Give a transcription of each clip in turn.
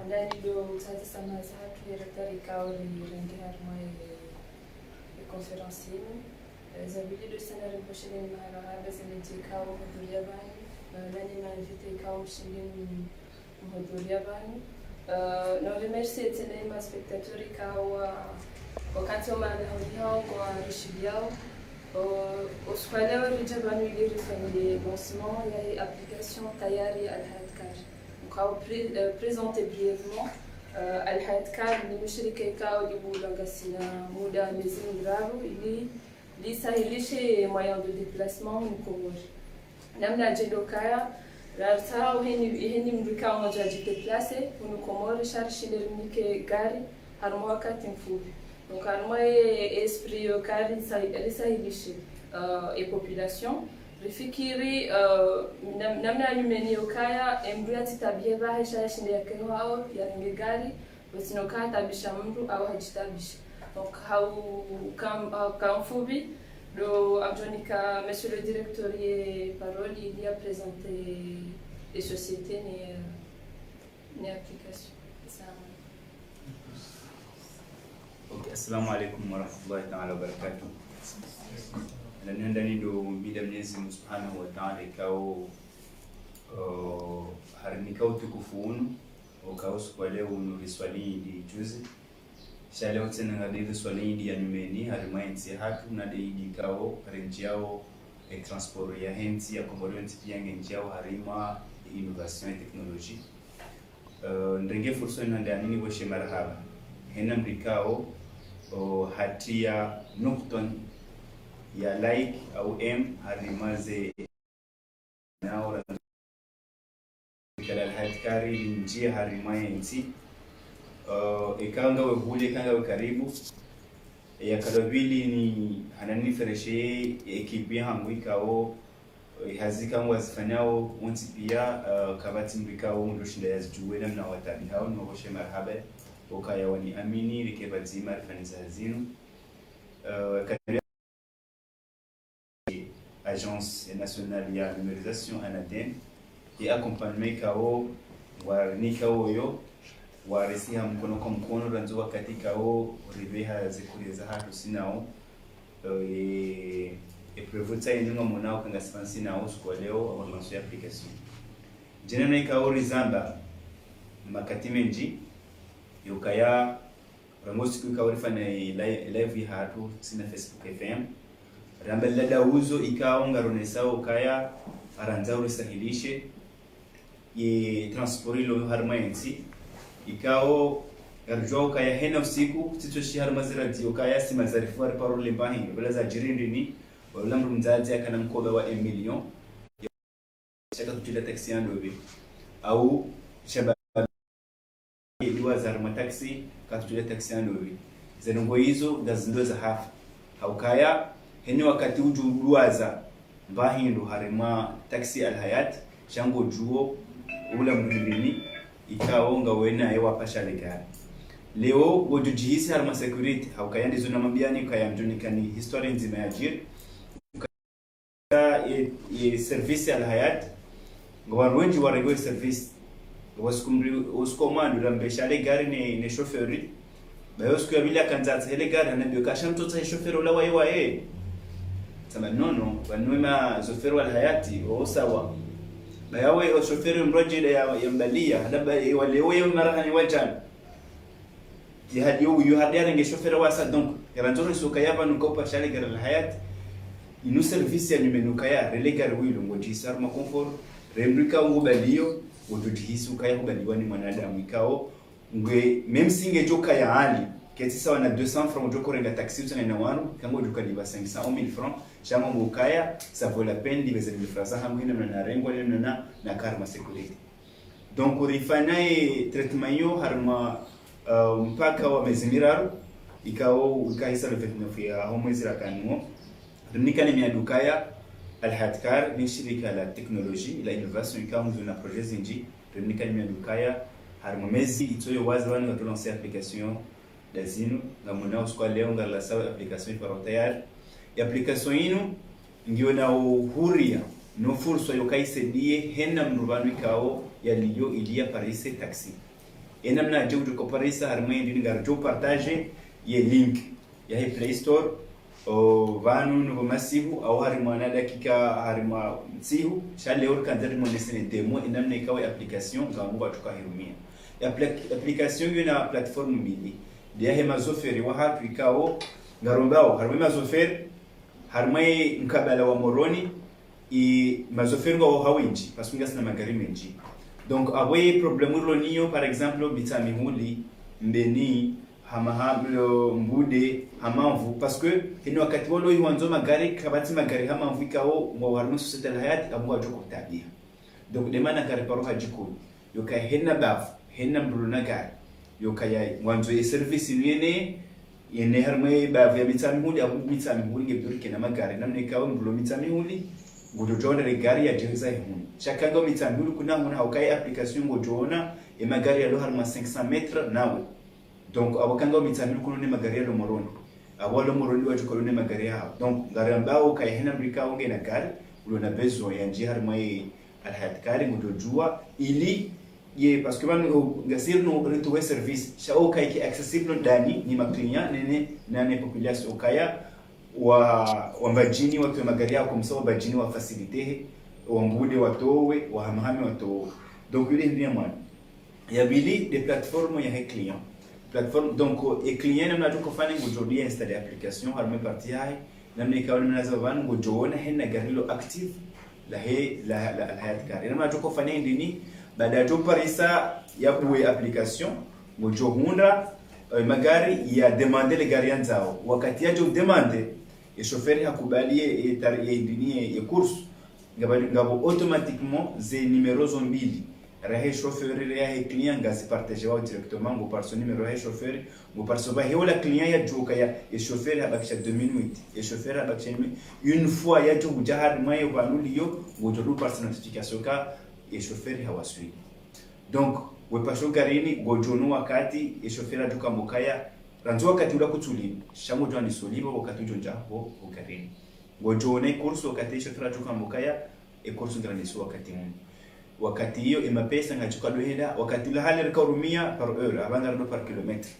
Ndani do sasa sama zatu direktorika au rendia mai conferencier zabili do sana reposhele ni maharabe zimejika au hudhuria bani nani na invite kao mshindini mhudhuria bani na remercier tena ma spectatori kao wakati wa maandamano kwa rishibiao وسؤال الجبان يدير في lancement il y a application tayari al-Hayat Car présenter brièvement al-Hayat Car ni mshirika kao libuda gasina muda miezi miraru ili lisahilishe moyen de déplacement mkomori namna jendo kaya rarta heni mrika mmoja jideplace mkomori sharshile mnike gari harmo wakati mfupi donc moi esprit car lisahilishe et population rifikiri namna yumeni okaya embria titabie bahisha shinde yake hao ya gari usinokaa tabisha mtu au hajitabisha donc hau kam fubi do abjonika monsieur le directeur parole il y a présenté les sociétés ni application ça. Okay, assalamu alaikum warahmatullahi ta'ala wabarakatuh. Ndani do bila Mwenyezi Mungu Subhanahu wa Ta'ala ikao harimikao tukufunu ukao kwa leo ni swali di juzi. Shaleo tena ngadi swali di anumeni harimainsi hatu na di kao renjiao e transport ya hensi ya komodonti pia ngenjiao harima innovation et technologie. Ndenge fursa ndani ni woshe marhaba. Hena mrikao hatia nukton ya like au m harimaze naora kala Al-Hayat Car njia harimaye nti ikanga wehule kanga karibu ya kadabili ni hanani fereshe ekipi hangu ikao hazika mwazifanyao onti pia kabati mrikao ndoshinda yazijuwe namna watabi hao nwoshe marhaba okaya wani amini rikebati marifaniza hazinu Agence nationale ya numérisation ANADEN et accompagnement kao warnika yo warisiha mkono kwa mkono ranzo wakati kao ribeha zikuleza hatu sinao et prevuta inunga monao kanga sifansi nao kwa leo au manso ya application jena na kao rizamba makati menji yokaya ramosi kwa warifana live hatu sina Facebook FM rambella dauzo ikao ngaronesao kaya aranzao risahilishe ye transporilo harmaensi ikao garjo kaya hena usiku titoshi harmazirati ukaya si mazarifu wa parole mbahi bala za jirindini wala mzazi akana mkoba wa 1 million chaka kutila taxi yandobe au shaba diwa za taxi katutila taxi yandobe zenongo hizo gazindo za hafu au kaya heni wakati ujuduaza mbahindu harima taxi Al-Hayat shango juo ula mwilini ikaonga wena ewa pasha legari leo wajujihisi harima security haukayandi zuna mabiani kaya mjunikani historia nzima ya jir service Al-Hayat ngwanwenji waregwe service waskomando lambesha legari ne chauffeuri bayo siku ya bila kanzatsa hele gari anabio kasha mtotsa chauffeur ula wae sama nono wanwema chauffeur Al-Hayati sawa bayawe chauffeur mrajida ya mbalia hadaba wale wewe marahani wajan jihad yu hadiara nge chauffeur wasa donc garanzoro soka yaba nukopa shale gari Al-Hayat inu service ya numenuka ya relegar wilo ngojisar ma comfort remrika ngobalio wododhisu kaya kubaliwani mwanadamu ikao ngwe même singe joka ya hali kesi sawa na 200 francs joko renga taxi utana na wanu kango joka liba 500 ou 1000 francs chama mukaya ça vaut la peine diviser le frasa hamwina na rengo na karma security donc urifanae traitement yo harma mpaka wa mezimiraru ikao ukaisa le 29 ya mwezi rakanimo dunikani miadukaya Al-Hayat Car ni shirika la teknoloji la innovation ikao mzuna projet zinji dunikani miadukaya harmomezi itoyo wazi wani watulansi application dazinu nga muna uskwa leo nga la sawa application iparotayari ya application inu ngiyo na uhuria no furso yo kaisedie henna mrubanu kao yaliyo ilia parise taxi enamna jewju ko parisa harmay din garjo partage ye link ya Play Store o vanu no masihu au harimana dakika harima sihu shale or kan mo lesene demo enamna ikawa application ngamu batuka hirumia application yuna platform mbili dia hema zoferi wa hatu ikao ngarombao harima zoferi harmai mkabala wa moroni i mazoferi ngo hawinji pasunga sina magari menji donc awe problème lo niyo par exemple bitami huli mbeni hamahamlo mbude hamamvu parce que ino wakati wolo iwanzo magari kabati magari hamamvu ikao ngo harmu société la hayat amu ajoko tabia donc demana kare paroha jikoni yoka henna baf henna mbuluna gari yoka ya wanzo e service yene yene harmai baf ya bitami huli amu bitami huli ngebdurike na magari namne ikao mbulo bitami huli ngojona regari ya jenza hunu chakanga mitambulu kuna huna haukai application ngojona e magari ya lohar ma 500 metres nawe donc abakanga mitambulu kuna ne magari ya lo moroni abalo moroni wacho kolone magari ya donc garambao kai hena brika onge na gari ulona bezo ya njihar mai alhayat kari ngojua ili ye parce que banu ngasir no retrouver service shao kai ki accessible ndani ni maklinya nene population kaya wa mbajini watu magari yao kumsawa bajini wa facilite wa mbude watowe wa hamahami watowe donc yule ndiye mwana ya bili des plateformes ya client plateforme donc et client namna tuko fanya ngojodi installer application harme parti hai namna ikawa mnaza van ngojona hena gari lo active la hayat gari namna tuko fanya ndini baada ya parisa ya kuwe application ngojohunda magari ya demander le gari yanzao wakati yajo demander e chauffeur hakubalie indinie e course ngabo automatiquement ze numéros zombili rahe chauffeur ya client ngazi partager wa directement ngo par son numéro ya chauffeur ngo par so ba heola client ya joka ya e chauffeur abakisha 2 minutes e chauffeur abakisha une fois ya jo jahad mai vanulio ngo jodu par son notification ka e chauffeur hawasui donc we pasho garini gojono wakati e chauffeur aduka mokaya ranzo wakati ula kutuli shamu jwani solibo wakati jonja ho garini gojone kurso wakati chauffeur aduka mokaya e kurso grande so wakati hiyo imapesa ngachuka doheda wakati la hali rekarumia par heure abanga ndo par kilometre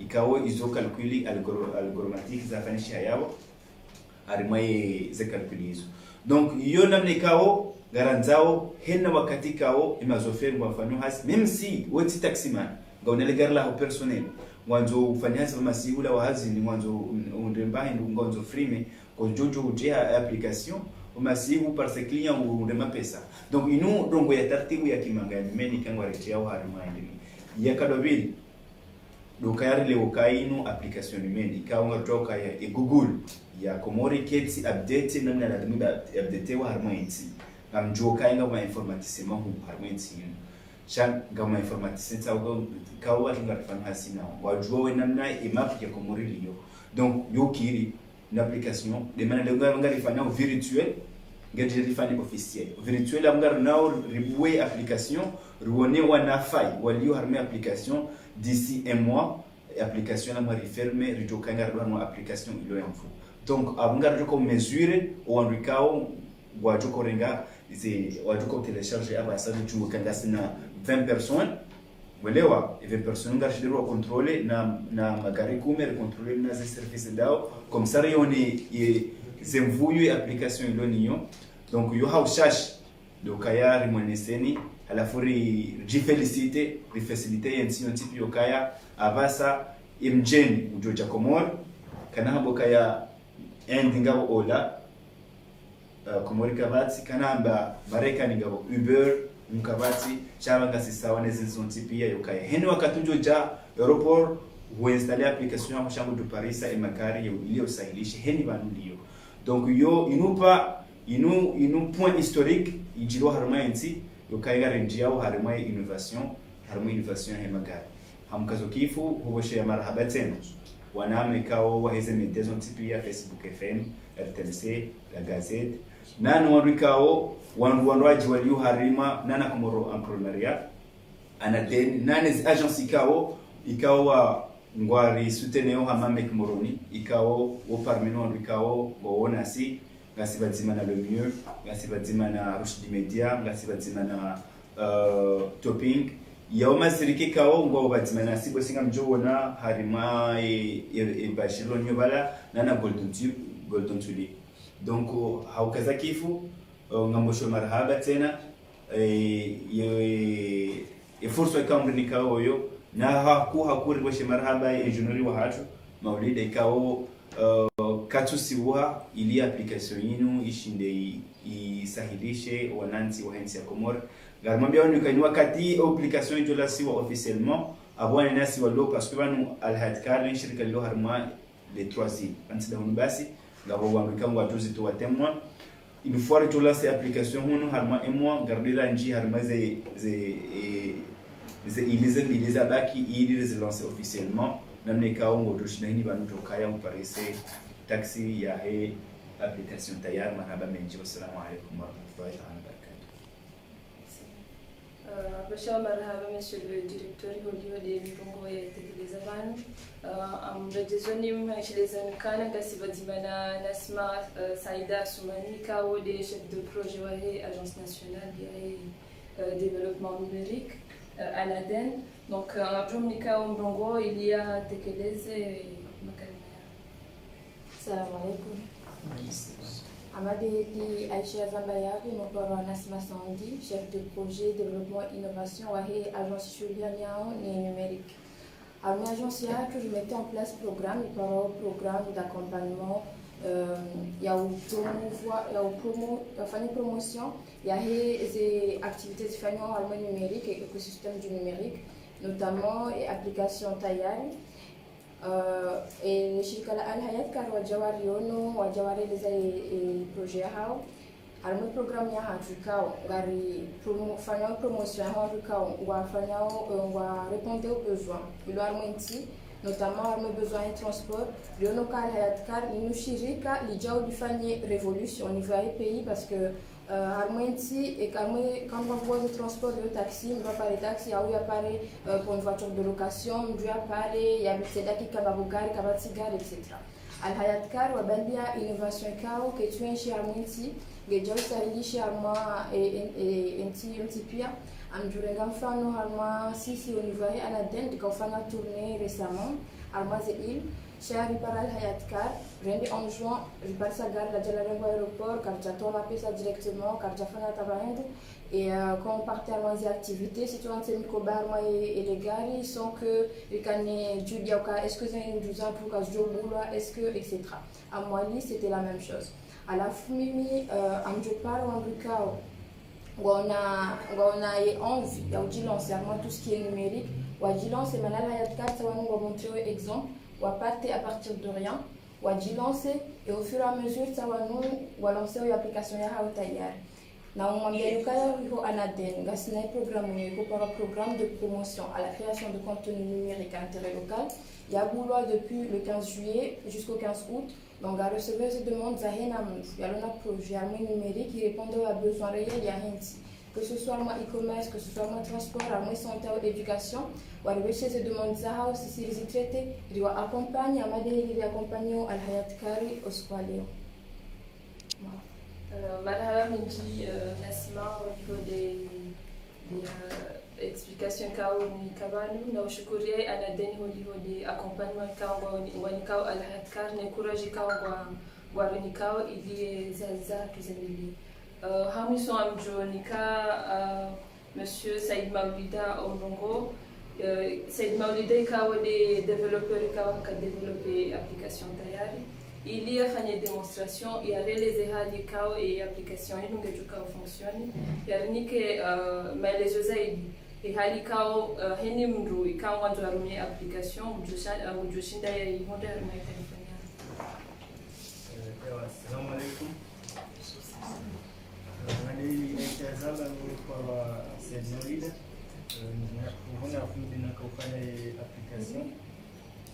ikawo izo calculi algorithmique za fanisha yao arimai ze calculi hizo donc hiyo namna ikawo garanzao hena wakati kao imazoferi mwafanyo hasi même si wote taximan ngaonele gari la personnel mwanzo ufanya hasa masiula wa hazi ni mwanzo undemba ndu ngonzo frime ko jojo ujea application umasibu par ses clients undema pesa donc inu dongo ya tartibu ya kimangani meni kangwa retia au harima ndini ya kadobili dokayari le ukainu application meni kaunga toka ya Google ya Komori Kids update namna la dumuda update wa harima inti amjo kainga wa informaticien hu harima inti chan gama informaticien tsago kawa tungarfan hasina wajua namna imap ya Komori liyo donc yokiri une application de manière ngari fanya virtuel ngari fanya officiel virtuel amgar nao ribwe application ruone wana fai walio harme application d'ici un mois application la mari ferme rijoka ngar wana application ilo yanfu donc amgar joko mesure ou andikao wajoko renga ze wajoko télécharger aba sa juu kanga sina 20 personnes welewa 20 personnes ngar shidiro contrôler na magari kume contrôler na ze service dao comme ça yoni zemvuyu application iloniyo donc yo ha ushash do kaya rimoneseni alafuri jifelicite rifacilite yensino tipi yo kaya avasa imjeni ujoja komor kana habo kaya endingabo ola komori kabati kana amba marekani ngabo Uber mkabati chabanga sisawa nezinzo tipi yo kaya hene wakatujo ja aeroport vous installez l'application à chambre de Paris et magari il est sahilishe heni banulio donc yo inu point historique ijiro harma inti yo kaiga renjia au harma innovation he magari hamkazo kifu huboshe marhaba tena waname kao waheze medezo tipi ya Facebook FM RTNC la Gazette nani warikao wanwaji walio harima nana komoro entrepreneuria anaden nani agence ikao ngwari souteneo hamame kumoroni ikao wo parmeno ikao boona si ngasi bazimana le mieux ngasi bazimana rush d'immédiat ngasi bazimana topping yao mazirike kao ngo bazimana sibo singa mjona harima e Barcelone bala nana golden tuli donc haukaza kifu ngambosho marhaba tena fursa kamri kao yo na hakuri boshe marhaba engineering wa hatu maulida ikao katusiwa ili application yinu ishinde isahilishe wananchi wa hensi ya Komoro garmambia wanu kani wakati application jola siwa officiellement abwana nasi walo parce que banu alhadkar shirika lo harma les 3 îles anti da basi ngabo wamikangwa tuzi to watemwa une fois jola ces application hunu harma emwa gardira nji harma ze ils abaki ils lancer officiellement namne kaongo doshinani banu tokaya uparise taxi ya he application tayar marhaba menji wassalamu alaikum warahmatullahi wabarakatuh. Bashar marhaba monsieur le directeur au de Mbongo ya Tekelezavanu amrejezonim shilezan kana kasibadimana Nasma Saïda Soumani kao de chef de projet wa he agence nationale de développement numérique ANADEN. Donc, Jomnika Mbongo, il y a Tekeleze Makalmaya. Salam alaikum. Amadeli Aïcha Zambayabi, mon parent Nasma Sandi, chef de projet développement innovation à l'agence Julianiao numérique. À l'agence que je mettais en place programme d'accompagnement. Il y a une promotion, il y a des activités différentes numériques et écosystème du numérique, notamment et applications Tayari. Et les Shikala Al-Hayat, car Wajawari Yono, Wajawari les projets Hao. Alors, le programme ya Hajukao, Gari promotion Hajukao, on va répondre aux besoins. Il y a notamment les besoins de transport. Le local Hayatkar, nous chirika, les gens du fanier révolution au niveau du pays parce que et quand on voit le transport de taxi, on va parler de taxi, il y a pour une voiture de location, il y a parler, il y a qui kababugari, kabatigari, etc. Al Hayatkar, on a innovation kao, que tu es chez Armenti, les gens qui sont chez Arma et un petit pire. Amjurengam fano harma sisi univahi anaden di kofana tournée récemment harma zeil chez Riparal Hayatkar rendi en juin Ripar Sagar la Jalarengo aéroport car j'attends la pesa directement car j'afana tabaend et quand on partait à des activités si tu as un microbar et les gars sont que les canets Julia est-ce que c'est une douzaine pour que je boule est-ce que etc. À Moali c'était la même chose à la Fumimi Amjupar ou Ambrukao on a envie de lancer tout ce qui est numérique. On va lancer maintenant ça va nous montrer un exemple. On va partir à partir de rien. On va lancer et au fur et à mesure ça va nous lancer une application ya Tayar. Na umwambia yuko ANADEN gasina programme de promotion à la création de contenu numérique à intérêt local. Il y a boulot depuis le 15 juillet jusqu'au 15 août. Donc, à recevoir ces demandes, il y a un projet numérique qui répond aux besoins réels. Il y a que ce soit le e-commerce, que ce soit le transport, la santé ou l'éducation. On va rechercher ces demandes, si les traités, il doit accompagner, il accompagner à Hayatkari au Squaleo. Marhaba Menji Nasima au niveau des explications kao ni kabanu na ushukurie ANADEN au niveau des accompagnements kao wanikao Al-Hayatkar na encourage kao wanikao ili zaza kizemili hamiso amjo nika monsieur Saïd Maoulida Ombongo Saïd Maoulida kao des développeurs kao ka développer application Tayari. Il y a fait une démonstration, il y a réalisé des cas et applications, et donc les cas fonctionnent. Il y a une que mais les autres et les cas henimru, et quand on doit remettre application, ou du chinda et modèle mais téléphone. Assalamu alaikum. Nani nitazama kwa Sednolida. Kuna fundi na kufanya application.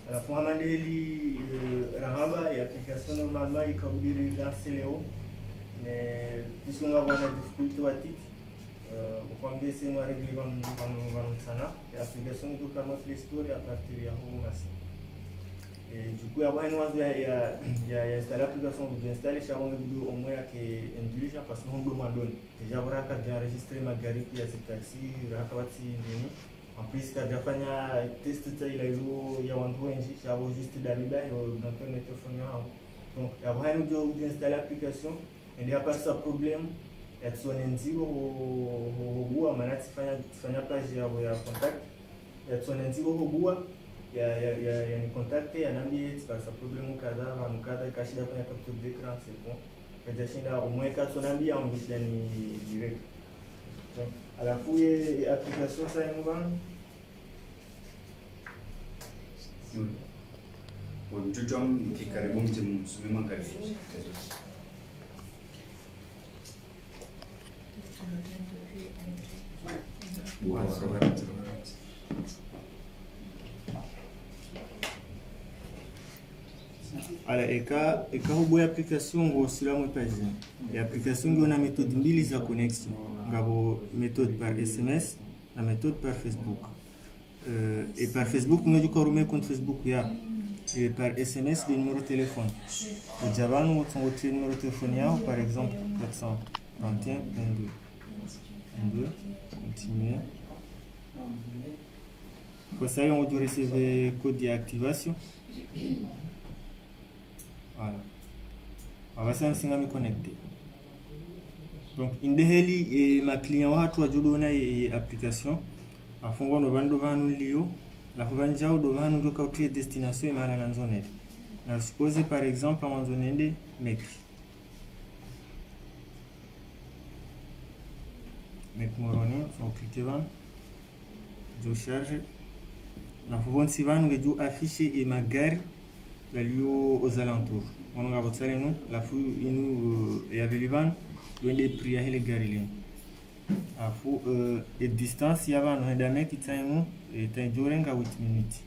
Alafu Amadeli Rahaba et application normalement il comme dire lancer Léo mais puisqu'on va avoir des difficultés à titre on va essayer de régler dans sana et application tout comme Play Store à partir de Yahoo Messenger. Du coup, avant une installer l'application, vous installez chaque vidéo au moins qui est intelligent parce que nous demandons déjà voilà quand j'ai enregistré ma gare puis à ce taxi, rakawati nini. En plus quand j'ai fait un test il a eu un point j'avais juste d'arriver dans le téléphone. Donc avant nous d'installer l'application, il y a pas ça problème. Il y a son indigo au bout, à maintenant fanya page ya contact. Il y a son indigo au bout. Ya nikontakte anambie sipasa problemu kadhaa mkadha kashida kwenye capture d'écran c'est bon kajashinda umweka tunambia ongeshia ni direct alafu ye application sa yangu mtoto mkikaribu msome makali ala eka hubo application ngo sila mo page ya application ngo na méthode mbili za connexion ngabo méthode par SMS na méthode par Facebook et par Facebook nous ko rume compte Facebook ya et par SMS le numéro de téléphone o javanu o numéro de téléphone ya par exemple 421 22 continuer pour ça on doit recevoir code d'activation. Voilà. On va s'en me connecter. Donc, indeheli ma client watu wajudona application. Afungo no bando vanu lio. La kubanja do vanu ndo kautie destination imala na nzone. Na suppose par exemple en zone ende mec moroni on clique van. Je charge. Na fubon si vanu ngeju afficher et ma gare aux alentours. On a votre salon, la fouille, il y avait les vannes, il y a des prix à les garilles. À fou, et distance, il y a un mec qui tient et un jour, 8 minutes.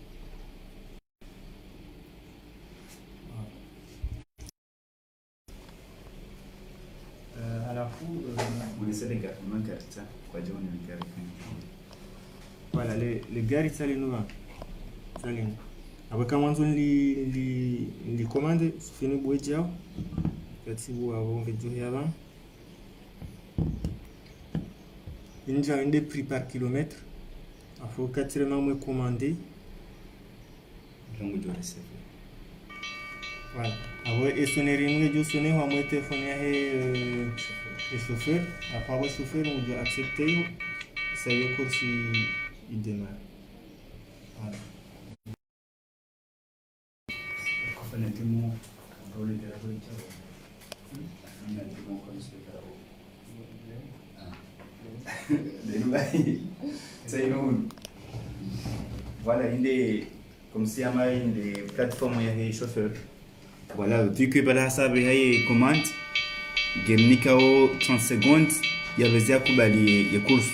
À la fou, on essaie de garder mon carte, quoi dire, on est garde. Voilà, les garilles, ça les nous va. Après quand on les commandes, c'est une boîte là. Quand vous avez vu avant, il y a un des prix par kilomètre. Il faut quatrièmement me commander. Donc vous devez recevoir. Voilà. Après et sonner une radio sonner ou à moi téléphoner le chauffeur. Après le chauffeur on doit accepter. Ça y est encore si il démarre. Voilà. Honnêtement, on va le faire avec ça. On a dit qu'on connaît ce faire. Voilà, comme si on a une plateforme où il y a des chauffeurs. Voilà, dès que ça va y commande, il 30 secondes, il y a besoin de course.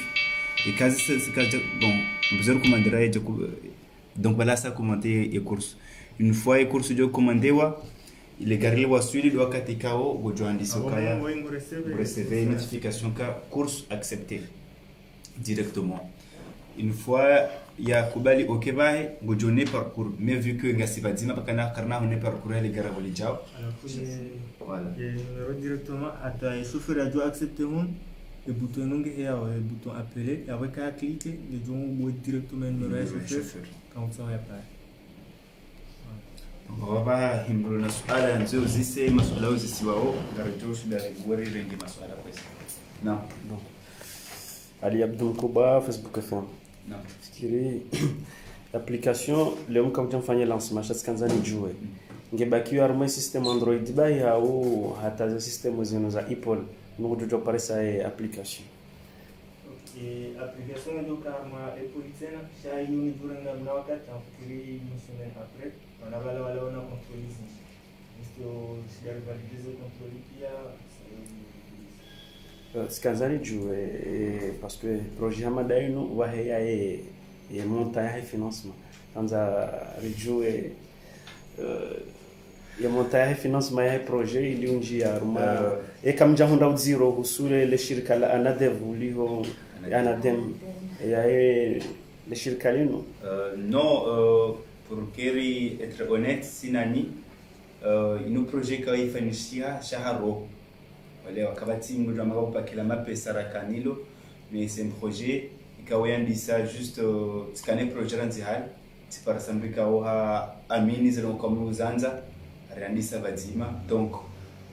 Et quand c'est bon, besoin de commander, donc voilà, ça commenter les courses. Une fois les courses de commander, les garés vont suivre le katikao, vous joindre ce cas, vous recevez une notification que course acceptée directement. Une fois il y a kubali ok bye, vous joignez parcours, mais vu que ngasi badima pakana karna on est parcours les garés vont les jao. Voilà. Et numéro directement à ta chauffeur doit accepter mon le bouton non et le bouton appeler avec un clic les gens vont directement numéro chauffeur quand ça apparaît. Baba himro na swala nzio zise masuala uzisi wao ngarajo shida ngori rengi masuala pesa. Naam. Bon. Ali Abdul Kuba Facebook FM. Naam. Fikiri application leo kama tunafanya lancement cha skanzani jue. Ngebaki armo system Android bai au hata system zenu za Apple nuko tuparesa application. Et application ndio kama Apple tena kisha hiyo ni duranga mna wakati nafikiri mseme après on a wale wana control hizi ndio sija validize control pia skanzani jue parce que projet Hamadai no wa heya montagne et financement tanza rejue ya montagne financement ya projet ili unjia ruma kama jahunda uziro husule le shirika la anadev uliho anadem ya le shirika lino non pour être honnête sinani ino projet ka ifanishia shaharo wale wakabati ngoja mabapa kila mapesa rakanilo mais c'est un projet ikawayandisa juste tikane projet ranzihali tipara sambika oha amini zero comme uzanza randisa badima donc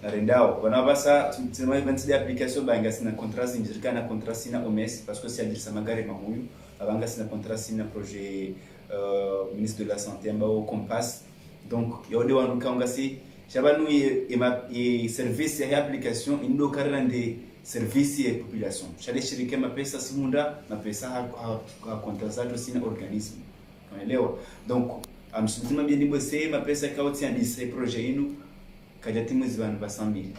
narendao wanabasa tsema events de application banga sina contrat sinjirika na contrat sina OMS parce que c'est adirisa magari mahuyu abanga sina contrat sina projet ministre de la santé ambao compass donc yode wanuka ngasi shabanu e service ya application indo karande service ya population shale shirika mapesa simunda mapesa ha contrat zato sina organisme unaelewa donc amsutima bien nibose mapesa kauti andise projet inu kajati mwezi vanhu vasambiri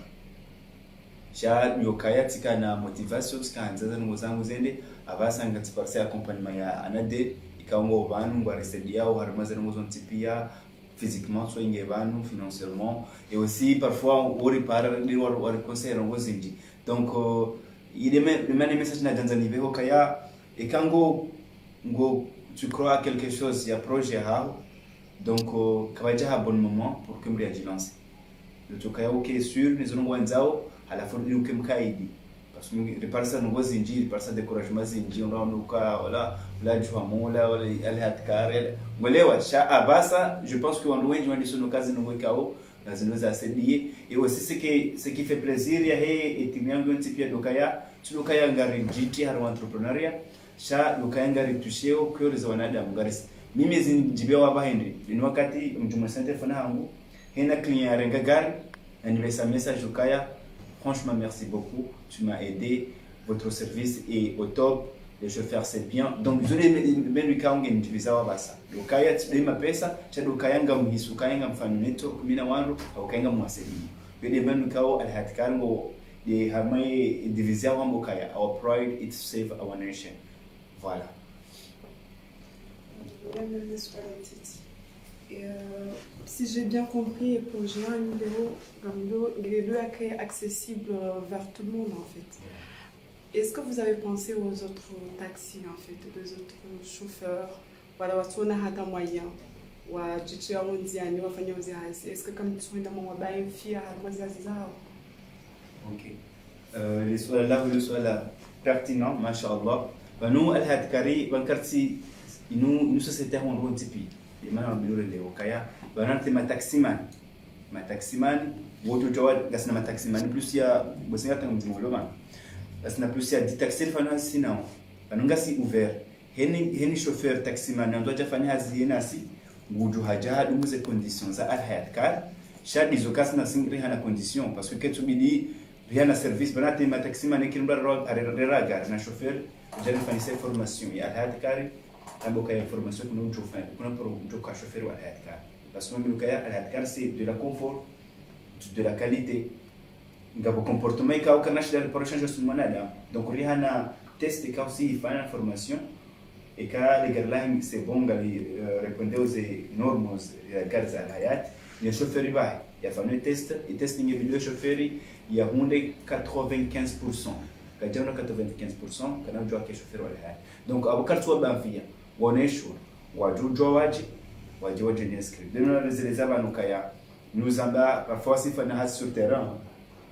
sha yokaya tika na motivation skanza zangu zangu zende abasanga tiparse accompagnement ya anade ikaongo vanhu ngwaresedi yao harmaza ngo zontipia physiquement soit inge vanhu financièrement et aussi parfois ori para ndi war conseil ngo zindi donc il est même message na janza niveho kaya ekango ngo tu crois à quelque chose ya projet ha donc kawaja ha bon moment pour que mri agilance le tukaya ok sûr les ongo wanzao alafu ni ukimkaidi parce que reparsa ngo zinji reparsa découragement zinji unaonuka wala jua mola wala alhatkare ngolewa sha abasa je pense que on loin joindre sur nos cases ngo kao na zinaweza asaidia et aussi ce qui fait plaisir ya he etimiango ntipia dokaya tulokaya ngari jiti haro entrepreneuria sha dokaya ngari tusheo kwa za wanadamu ngari mimi zinjibia wabahende ni wakati mjuma center fana hangu hena client arenga gari et nous laisse un message au Kaya. Franchement, merci beaucoup. Tu m'as aidé. Votre service est au top. Les chauffeurs, c'est bien. Donc, je vais me dire que utiliser ça. Le Kaya, tu m'as payé ça. Tu as le Kaya, tu as le Kaya, tu as le Kaya, tu as le Kaya, tu as le Kaya, tu as le Kaya. Our pride is to save our nation. Voilà. Si j'ai bien compris, le projet il est accessible vers tout le monde en fait. Est-ce que vous avez pensé aux autres taxis en fait, aux autres chauffeurs, voilà, watona hata moyen, wa jicho ya mondiani wafanya uzazi. Est-ce que comme tu es dans mon bain fier à wazazi zao? Ok. Le soir là pertinent, mashallah. Nous al-Hadkari, bankarti, nous société on roule tipi. Imana mbilo leo kaya banante mataximan woto jawad gasna mataximan plus ya bosinga tangu mzimoloma gasna plus ya taxi fana sina banunga si ouvert heni chauffeur taximan ndo jafanya hazi nasi nguju haja dumuze conditions za al-Hadkar shadi zokasna singri hana condition parce que ketubidi rien service banate mataximan ekimbra raga na chauffeur jana fanise formation ya al-Hadkar aboka information kuna mchofanya kuna mchoka chauffeur wa al-Hadkar parce que même al-Hadkar c'est de la confort de la qualité ngabo comportement ka au kana shida pour changer son manada donc rihana test ka aussi fana formation et ka les guidelines c'est bon gali répondre aux normes ya garza al-hayat les chauffeurs va ya fana test et testing video chauffeur ya hunde 95% kajana 95% kana mjoka chauffeur wa al-hayat donc abukar tu banfia wonesho wajujwa waje ni script de nous les abantu kaya nous amba parfois si fana has sur terrain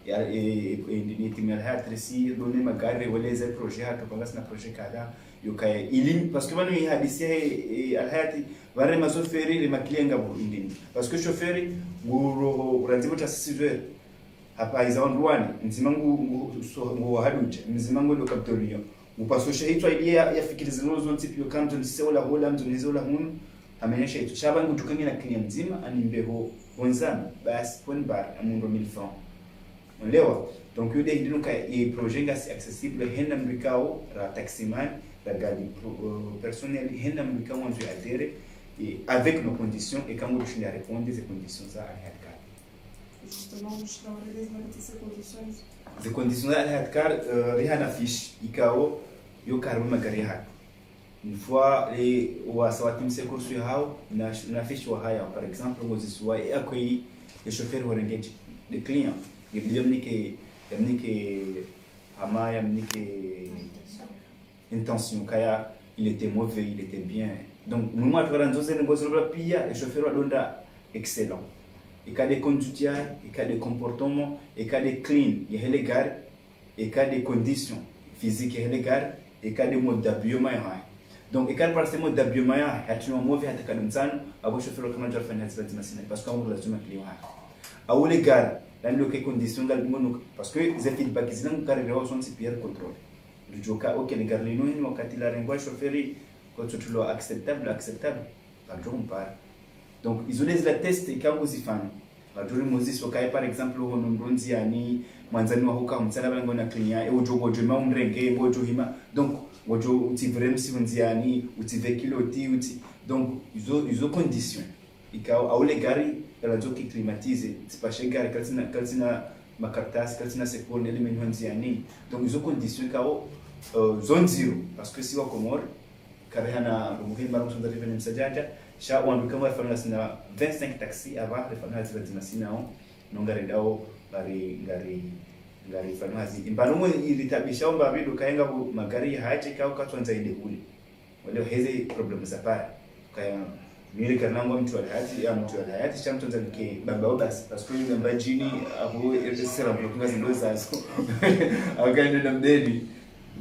ya ni timel hatrisi donner magari wala za projet hata pagas na projet kada yokaya ili parce que banu hadisi al-hayati bare mazoferi le maklienga bu indini parce que chauffeur nguro ranzibo ta 6 heures hapa izao ndwani nzimangu haduja nzimangu ndo kapitolio upasosha hitwa ile yafikiriza nozo ntipio kanto niseola hola mtu niseola hunu amenyesha hicho shabangu tukangi na Kenya mzima animbeho wenzana basi point bar amundo 1000 francs unaelewa donc yule ndino ka e projet ngasi accessible henda mbikao ra taximan la gari personnel henda mbikao nzo adere et avec nos conditions et quand vous devez répondre des conditions à al-Hadkar Justement, je leur ai demandé ces conditions. Les conditions à al-Hadkar rien affiche ikao yo karuma magari hapa une fois les wasawatim se kursu hao na fiche wa haya par exemple Moses wa accueilli les chauffeurs ou engage les clients il yamnike ama yamnike intention kaya il était mauvais, il était bien. Donc, nous, moi, le chauffeur est excellent. Il y a des conduites, il y a des comportements, il y a des clean, il y a des gars, il y a des conditions physiques, il y a des gars, il y a des modes d'habillement. Donc, il y a des modes d'habillement, il y a des mauvais, il y a des chauffeurs qui ont fait parce qu'on a relation avec les gens. Les gars, dans les conditions, parce que les feedbacks, ils ont sont super contrôle. Le joker, ok, les gars, les gens, quand il a un chauffeur, quand tu l'as acceptable, par jour on part. Donc, ils ont les tests et quand vous y faites. Par exemple, on a dit ani mwanzani wa huka mtsana bango na klinia e ujogo jema umrenge bojo hima donc wojo utivre msiunziani utive kiloti uti donc ils ont conditions ikao au les gari la joki climatiser c'est pas chez gari kalsina makartas kalsina sekol ne le menziani donc ils ont conditions ikao zone zero parce que si wa komor karihana muhimu mara msonda revenue msajaja sha wandu kama fanya sina 25 taxi avant de fanya zile sinao nongare dao ngari fanya hazi imbano mwe ilitabisha omba vidu kaenga magari haje kao katwanza ile kule wale heze problem za pale kaya mimi kanango mtu alihati ya mtu alihati cha mtu nzalike baba basi parce que ile mbajini abo sera blokunga zindo zazo akaenda na mdeni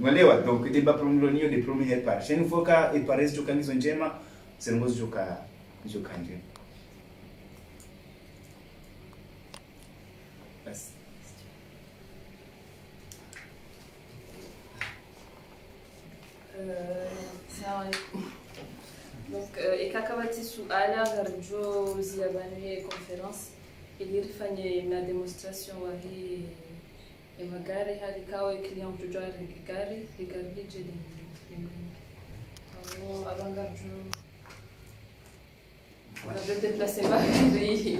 mwelewa donc des ba promulonio de première part chez nous foka et paresse jokangizo njema sengozo joka njema basi السلام عليكم. دونك إكاكاباتي سؤالا غرجو زياباني كونفيرنس اللي رفاني ما ديمونستراسيون وهي المغاري هذه كاوي كليون جوجار غاري غاري جدي alors غرجو غرجو déplacer ma vie